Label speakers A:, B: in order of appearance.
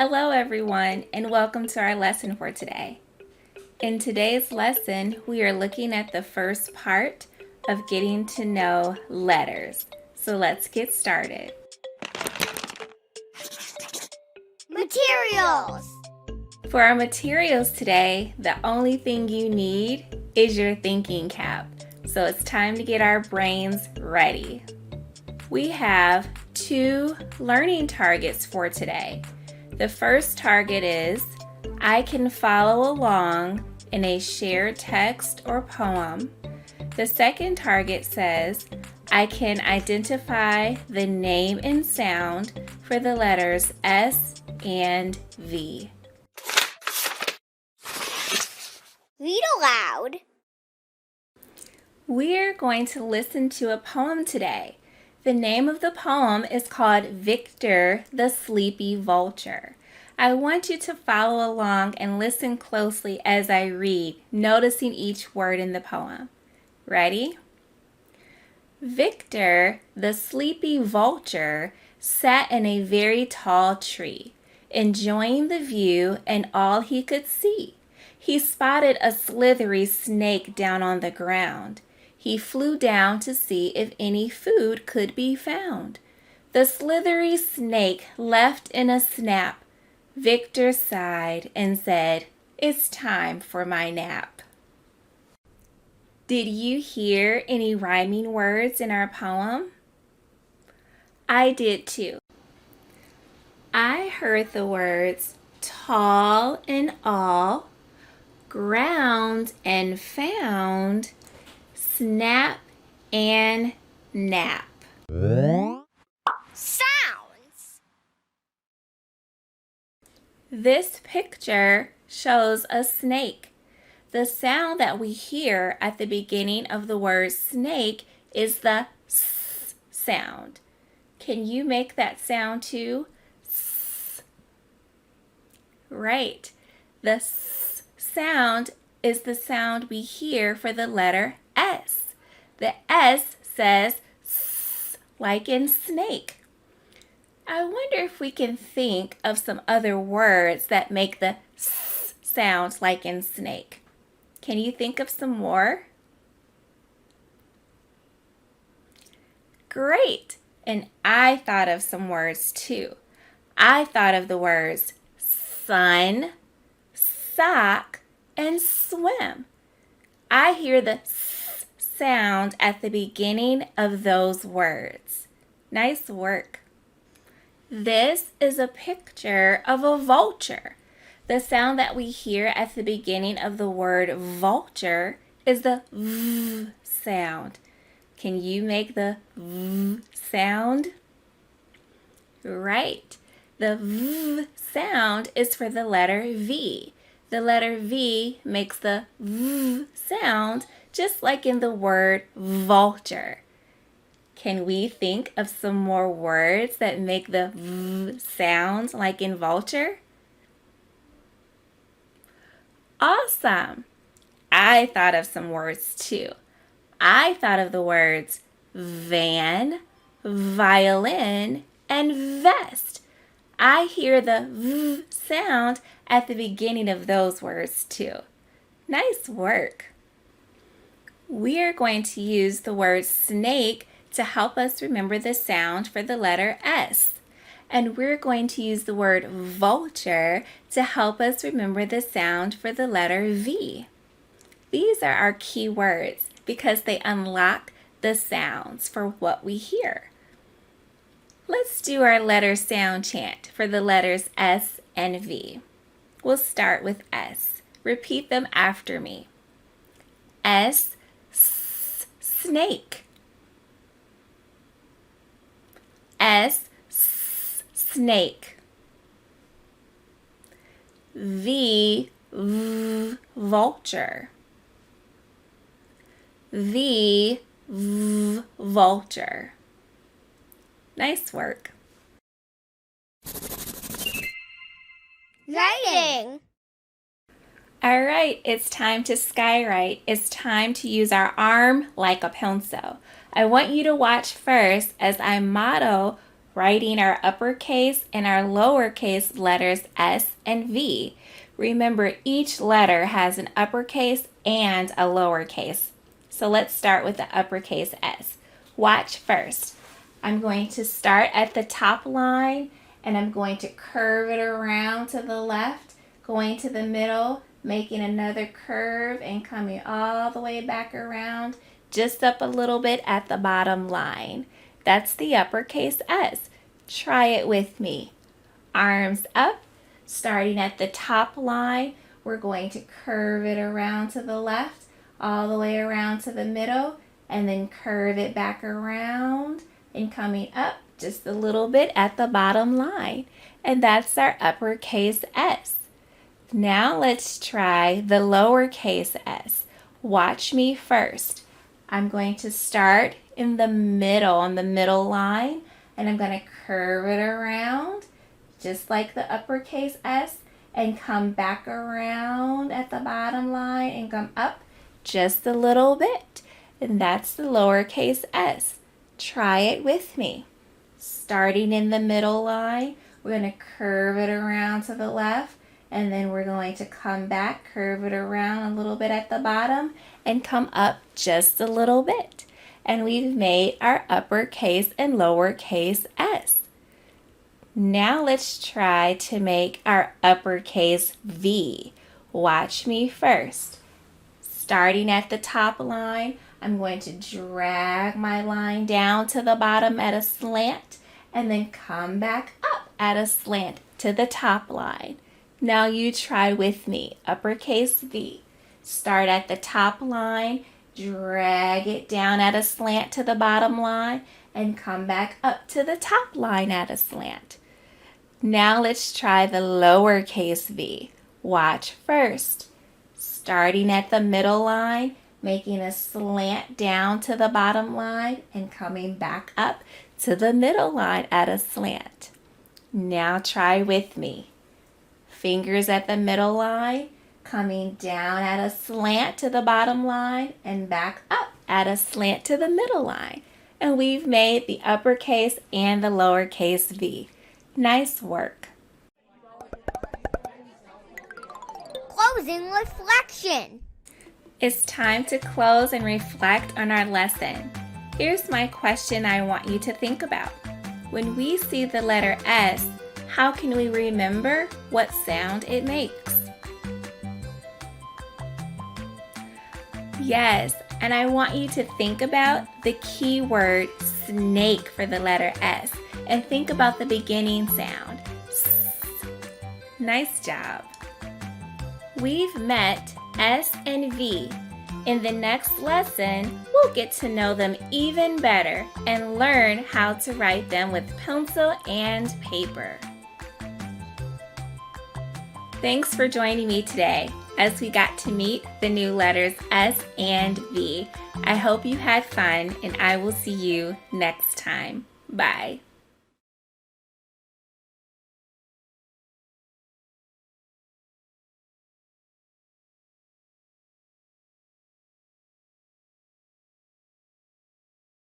A: Hello everyone and welcome to our lesson for today. In today's lesson, we are looking at the first part of getting to know letters. So let's get started.
B: Materials.
A: For our materials today, the only thing you need is your thinking cap. So it's time to get our brains ready. We have 2 learning targets for today. The first target is, I can follow along in a shared text or poem. The second target says, I can identify the name and sound for the letters S and V.
B: Read aloud.
A: We're going to listen to a poem today. The name of the poem is called Victor the Sleepy Vulture. I want you to follow along and listen closely as I read, noticing each word in the poem. Ready? Victor the Sleepy Vulture sat in a very tall tree, enjoying the view and all he could see. He spotted a slithery snake down on the ground. He flew down to see if any food could be found. The slithery snake left in a snap. Victor sighed and said, "It's time for my nap." Did you hear any rhyming words in our poem? I did too. I heard the words tall and all, ground and found, snap and nap.
B: Sounds.
A: This picture shows a snake. The sound that we hear at the beginning of the word snake is the S sound. Can you make that sound too? S. Right. The S sound is the sound we hear for the letter S. The S says S, like in snake. I wonder if we can think of some other words that make the S sound like in snake. Can you think of some more? Great! And I thought of some words too. I thought of the words sun, sock, and swim. I hear the S sound at the beginning of those words. Nice work. This is a picture of a vulture. The sound that we hear at the beginning of the word vulture is the V sound. Can you make the V sound? Right. The V sound is for the letter V. The letter V makes the V sound just like in the word vulture. Can we think of some more words that make the V sound like in vulture? Awesome! I thought of some words too. I thought of the words van, violin, and vest. I hear the V sound at the beginning of those words too. Nice work! We are going to use the word snake to help us remember the sound for the letter S. And we're going to use the word vulture to help us remember the sound for the letter V. These are our key words because they unlock the sounds for what we hear. Let's do our letter sound chant for the letters S and V. We'll start with S. Repeat them after me. S, snake. S, snake. V, vulture. V, vulture. Nice work.
B: Writing.
A: All right, it's time to skywrite. It's time to use our arm like a pencil. I want you to watch first as I model writing our uppercase and our lowercase letters S and V. Remember, each letter has an uppercase and a lowercase. So let's start with the uppercase S. Watch first. I'm going to start at the top line and I'm going to curve it around to the left, going to the middle, making another curve and coming all the way back around, just up a little bit at the bottom line. That's the uppercase S. Try it with me. Arms up, starting at the top line, we're going to curve it around to the left, all the way around to the middle, and then curve it back around and coming up just a little bit at the bottom line. And that's our uppercase S. Now let's try the lowercase s. Watch me first. I'm going to start in the middle, on the middle line, and I'm going to curve it around just like the uppercase S and come back around at the bottom line and come up just a little bit. And that's the lowercase s. Try it with me. Starting in the middle line, we're going to curve it around to the left, and then we're going to come back, curve it around a little bit at the bottom, and come up just a little bit. And we've made our uppercase and lowercase s. Now let's try to make our uppercase V. Watch me first. Starting at the top line, I'm going to drag my line down to the bottom at a slant, and then come back up at a slant to the top line. Now you try with me, uppercase V. Start at the top line, drag it down at a slant to the bottom line, and come back up to the top line at a slant. Now let's try the lowercase v. Watch first. Starting at the middle line, making a slant down to the bottom line, and coming back up to the middle line at a slant. Now try with me. Fingers at the middle line, coming down at a slant to the bottom line and back up at a slant to the middle line. And we've made the uppercase and the lowercase v. Nice work.
B: Closing reflection.
A: It's time to close and reflect on our lesson. Here's my question I want you to think about. When we see the letter S, how can we remember what sound it makes? Yes, and I want you to think about the key word snake for the letter S and think about the beginning sound. S. Nice job. We've met S and V. In the next lesson, we'll get to know them even better and learn how to write them with pencil and paper. Thanks for joining me today as we got to meet the new letters S and V. I hope you had fun, and I will see you next time. Bye.